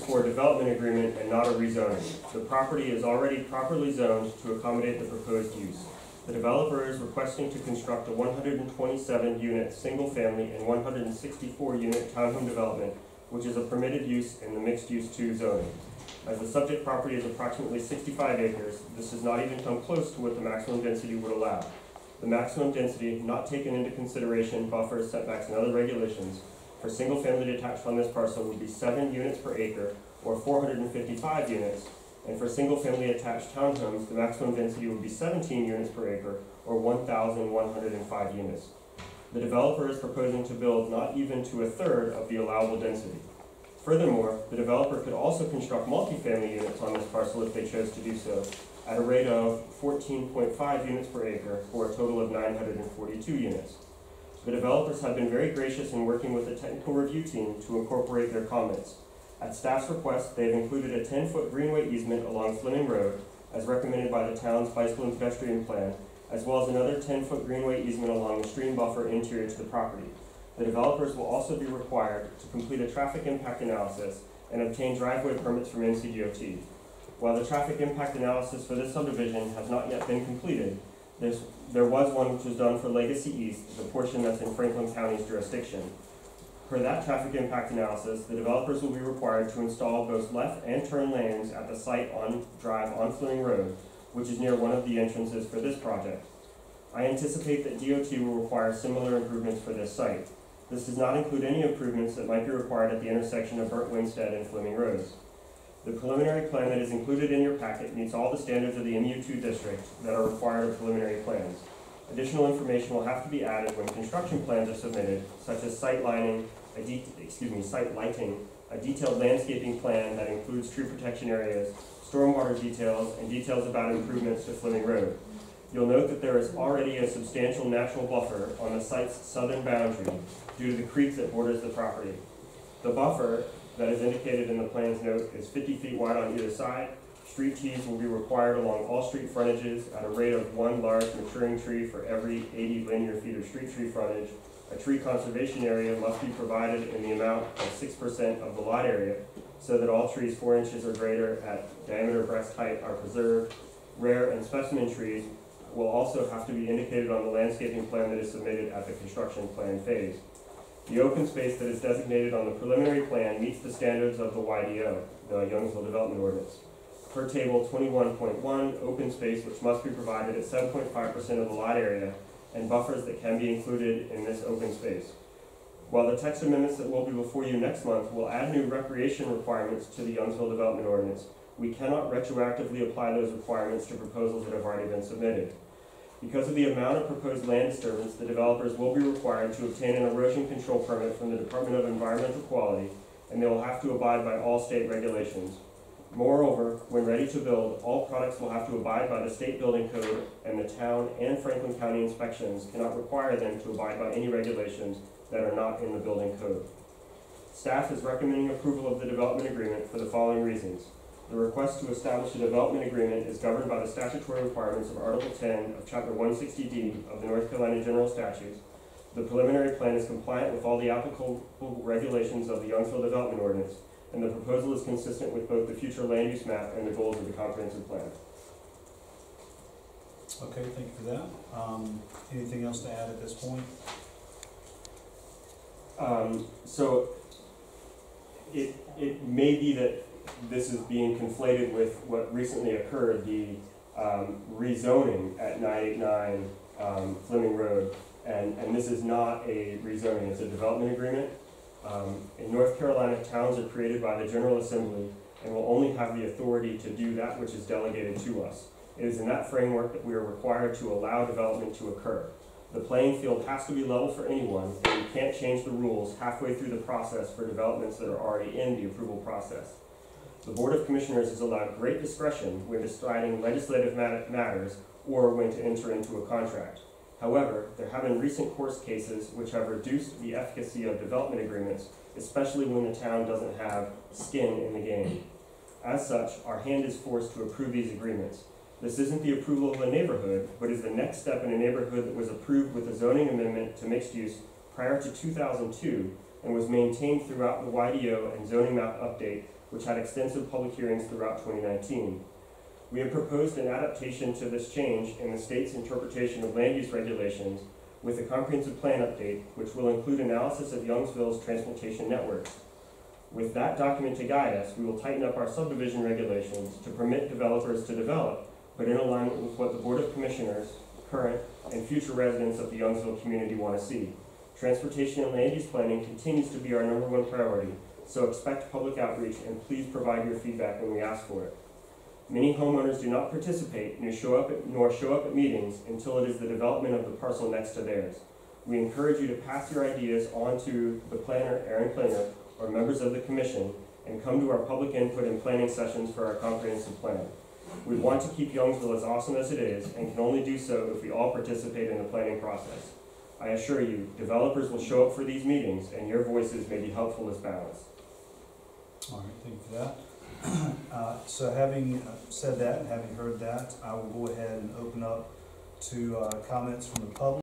for a development agreement and not a rezoning. The property is already properly zoned to accommodate the proposed use. The developer is requesting to construct a 127-unit single-family and 164-unit townhome development, which is a permitted use in the mixed-use 2 zoning. As the subject property is approximately 65 acres, this does not even come close to what the maximum density would allow. The maximum density, not taken into consideration buffers, setbacks, and other regulations, for single-family detached on this parcel would be 7 units per acre, or 455 units, and for single-family attached townhomes, the maximum density would be 17 units per acre, or 1,105 units. The developer is proposing to build not even to a third of the allowable density. Furthermore, the developer could also construct multifamily units on this parcel if they chose to do so, at a rate of 14.5 units per acre, for a total of 942 units. The developers have been very gracious in working with the technical review team to incorporate their comments. At staff's request, they have included a 10-foot greenway easement along Fleming Road, as recommended by the town's bicycle and pedestrian plan, as well as another 10-foot greenway easement along the stream buffer interior to the property. The developers will also be required to complete a traffic impact analysis and obtain driveway permits from NCDOT. While the traffic impact analysis for this subdivision has not yet been completed, there was one which was done for Legacy East, the portion that's in Franklin County's jurisdiction. Per that traffic impact analysis, the developers will be required to install both left and turn lanes at the site on drive on Fleming Road, which is near one of the entrances for this project. I anticipate that DOT will require similar improvements for this site. This does not include any improvements that might be required at the intersection of Bert, Winston, and Fleming Roads. The preliminary plan that is included in your packet meets all the standards of the MU2 district that are required of preliminary plans. Additional information will have to be added when construction plans are submitted, such as site lighting, a detailed landscaping plan that includes tree protection areas, stormwater details, and details about improvements to Fleming Road. You'll note that there is already a substantial natural buffer on the site's southern boundary due to the creek that borders the property. The buffer that is indicated in the plan's note is 50 feet wide on either side. Street trees will be required along all street frontages at a rate of 1 large maturing tree for every 80 linear feet of street tree frontage. A tree conservation area must be provided in the amount of 6% of the lot area so that all trees 4 inches or greater at diameter breast height are preserved. Rare and specimen trees will also have to be indicated on the landscaping plan that is submitted at the construction plan phase. The open space that is designated on the preliminary plan meets the standards of the YDO, the Youngsville Development Ordinance. Per table 21.1, open space which must be provided at 7.5% of the lot area, and buffers that can be included in this open space. While the text amendments that will be before you next month will add new recreation requirements to the Youngsville Development Ordinance, we cannot retroactively apply those requirements to proposals that have already been submitted. Because of the amount of proposed land disturbance, the developers will be required to obtain an erosion control permit from the Department of Environmental Quality, and they will have to abide by all state regulations. Moreover, when ready to build, all products will have to abide by the state building code, and the town and Franklin County inspections cannot require them to abide by any regulations that are not in the building code. Staff is recommending approval of the development agreement for the following reasons. The request to establish a development agreement is governed by the statutory requirements of Article 10 of Chapter 160D of the North Carolina General Statutes. The preliminary plan is compliant with all the applicable regulations of the Youngsville Development Ordinance, and the proposal is consistent with both the future land use map and the goals of the comprehensive plan. Okay, thank you for that. Anything else to add at this point? So it may be that this is being conflated with what recently occurred, the rezoning at 989 Fleming Road, and this is not a rezoning, it's a development agreement. In North Carolina, towns are created by the General Assembly and will only have the authority to do that which is delegated to us. It is in that framework that we are required to allow development to occur. The playing field has to be level for anyone, and you can't change the rules halfway through the process for developments that are already in the approval process. The Board of Commissioners is allowed great discretion when deciding legislative matters or when to enter into a contract. However, there have been recent court cases which have reduced the efficacy of development agreements, especially when the town doesn't have skin in the game. As such, our hand is forced to approve these agreements. This isn't the approval of a neighborhood, but is the next step in a neighborhood that was approved with a zoning amendment to mixed use prior to 2002 and was maintained throughout the YDO and zoning map update which had extensive public hearings throughout 2019. We have proposed an adaptation to this change in the state's interpretation of land use regulations with a comprehensive plan update, which will include analysis of Youngsville's transportation networks. With that document to guide us, we will tighten up our subdivision regulations to permit developers to develop, but in alignment with what the Board of Commissioners, current and future residents of the Youngsville community want to see. Transportation and land use planning continues to be our #1 priority, so expect public outreach and please provide your feedback when we ask for it. Many homeowners do not participate nor show up at meetings until it is the development of the parcel next to theirs. We encourage you to pass your ideas on to the planner, Aaron Klinger, or members of the commission, and come to our public input and planning sessions for our comprehensive plan. We want to keep Youngsville as awesome as it is, and can only do so if we all participate in the planning process. I assure you, developers will show up for these meetings, and your voices may be helpful as balance. All right, thank you for that. So having said that, and having heard that, I will go ahead and open up to comments from the public.